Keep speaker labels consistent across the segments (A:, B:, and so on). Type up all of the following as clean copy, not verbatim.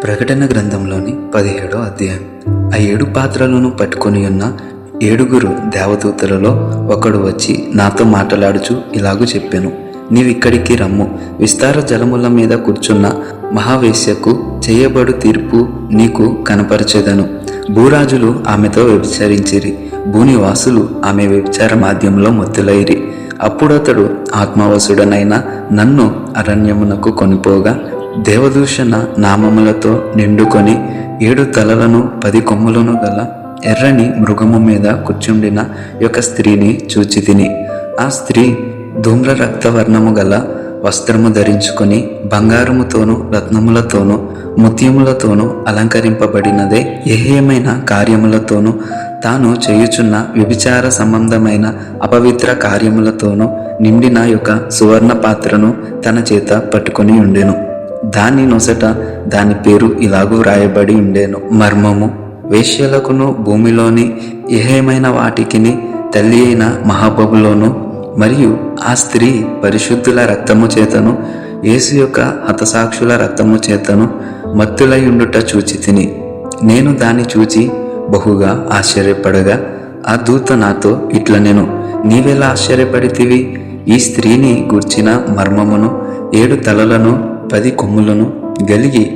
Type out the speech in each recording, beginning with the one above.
A: ప్రకటన గ్రంథంలోని 17వ అధ్యాయం. ఆ 7 పాత్రలను పట్టుకొని ఉన్న 7 దేవదూతలలో ఒకడు వచ్చి నాతో మాట్లాడుచు ఇలాగూ చెప్పెను, నీవిక్కడికి రమ్ము, విస్తార జలముల మీద కూర్చున్న మహావేశ్యకు చేయబడు తీర్పు నీకు కనపరచెదను. భూరాజులు ఆమెతో వ్యభిచరించిరి, భూనివాసులు ఆమె వ్యభిచార మాధ్యంలో మొత్తులైరి. అప్పుడతడు ఆత్మవశుడనైన నన్ను అరణ్యమునకు కొనిపోగా దేవదూషణ నామములతో నిండుకొని 7 తలలను 10 కొమ్ములను గల ఎర్రని మృగము మీద కూర్చుండిన యొక్క స్త్రీని చూచితిని. ఆ స్త్రీ ధూమ్ర రక్తవర్ణము గల వస్త్రము ధరించుకొని బంగారముతోనూ రత్నములతోనూ ముత్యములతోనూ అలంకరింపబడినదే ఏహ్యమైన కార్యములతోనూ తాను చేయుచున్న వ్యభిచార సంబంధమైన అపవిత్ర కార్యములతోనూ నిండిన యొక్క సువర్ణ పాత్రను తన చేత పట్టుకొని ఉండెను. దాని నొసట దాని పేరు ఇలాగూ వ్రాయబడి ఉండేను, మర్మము, వేశ్యలకును భూమిలోని ఏహ్యమైన వాటికిని తల్లి అయిన మహాబబులోను, మరియు ఆ స్త్రీ పరిశుద్ధుల రక్తము చేతను యేసు యొక్క హతసాక్షుల రక్తము చేతను మత్తులయుండుట చూచితిని. నేను దాన్ని చూచి బహుగా ఆశ్చర్యపడగా ఆ దూత నాతో ఇట్లనెను, నీవెలా ఆశ్చర్యపడితివి? ఈ స్త్రీని గూర్చిన మర్మమును, 7 తలలను 10 కొమ్ములను గలిగి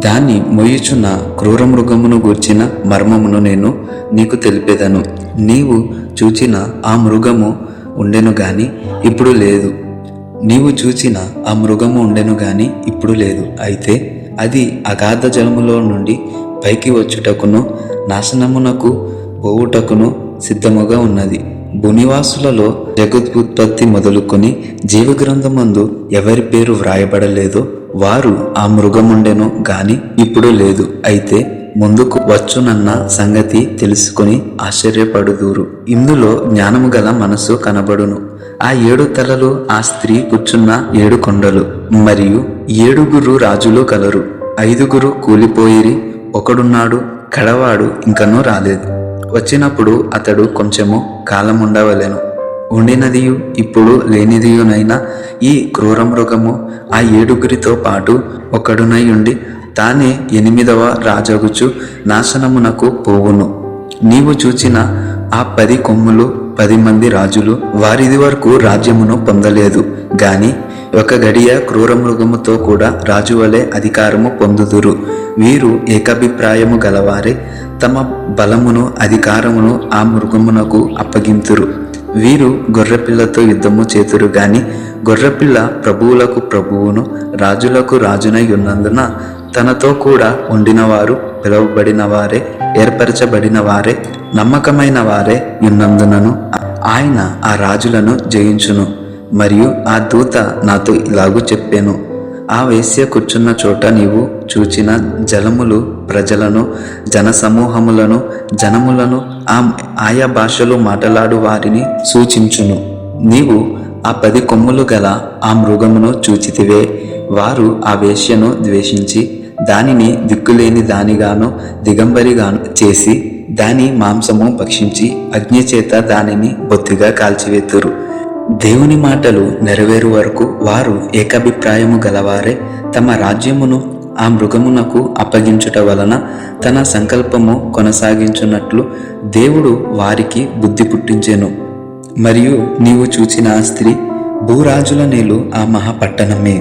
A: దాన్ని మొయ్యుచున్న క్రూరమృగమును గూర్చిన మర్మమును నేను నీకు తెలిపేదను. నీవు చూచిన ఆ మృగము ఉండెను గాని ఇప్పుడు లేదు. నీవు చూచిన ఆ మృగము ఉండెను గాని ఇప్పుడు లేదు. అయితే అది అగాధ జలములో నుండి పైకి వచ్చుటకును నాశనమునకు పోవుటకును సిద్ధముగా ఉన్నది. భూనివాసులలో జగదుత్పత్తి మొదలుకొని జీవగ్రంథమందు ఎవరి పేరు వ్రాయబడలేదో వారు ఆ మృగముండెను గాని ఇప్పుడు లేదు. అయితే ముందుకు వచ్చునన్న సంగతి తెలుసుకొని ఆశ్చర్యపడుదురు. ఇందులో జ్ఞానము గల మనసు కనబడును. ఆ 7 తలలు ఆ స్త్రీ కూర్చున్న 7 కొండలు, మరియు 7 రాజులు కలరు. 5 కూలిపోయిరి, ఒకడున్నాడు, కడవాడు ఇంకనూ రాలేదు. వచ్చినప్పుడు అతడు కొంచెము కాలముండవలెను. ఉండినదియు ఇప్పుడు లేనిదియునైన ఈ క్రూరమృగము ఆ 7 పాటు ఒకడునై ఉండి తానే 8వ రాజగుచు నాశనమునకు పోవును. నీవు చూచిన ఆ 10 కొమ్ములు 10 మంది రాజులు వారిది వరకు రాజ్యమును పొందలేదు గాని ఒక గడియ క్రూరమృగముతో కూడా రాజువలే అధికారము పొందుదురు. వీరు ఏకాభిప్రాయము గలవారే, తమ బలమును అధికారమును ఆ మృగమునకు అప్పగింతురు. వీరు గొర్రెపిల్లతో యుద్ధము చేతురు గాని గొర్రెపిల్ల ప్రభువులకు ప్రభువును రాజులకు రాజునై ఉన్నందున తనతో కూడా ఉండిన వారు పిలువబడిన వారే, ఏర్పరచబడిన వారే, నమ్మకమైన వారే ఉన్నందునను ఆయన ఆ రాజులను జయించును. మరియు ఆ దూత నాతో ఇలాగూ చెప్పాను, ఆ వేశ్య కూర్చున్న చోట నీవు చూచిన జలములు ప్రజలను, జనసమూహములను, జనములను, ఆయా భాషలు మాట్లాడు వారిని సూచించును. నీవు ఆ 10 కొమ్ములు గల ఆ మృగమును చూచితివే. వారు ఆ వేశ్యను ద్వేషించి దానిని దిక్కులేని దానిగాను దిగంబరిగాను చేసి దాని మాంసము భక్షించి అగ్నిచేత దానిని బొత్తిగా కాల్చివేతురు. దేవుని మాటలు నెరవేరు వరకు వారు ఏకాభిప్రాయము గలవారే తమ రాజ్యమును ఆ మృగమునకు అప్పగించుట వలన తన సంకల్పము కొనసాగించున్నట్లు దేవుడు వారికి బుద్ధి పుట్టించెను. మరియు నీవు చూచిన ఆ స్త్రీ భూరాజుల నేలు ఆ మహాపట్టణమే.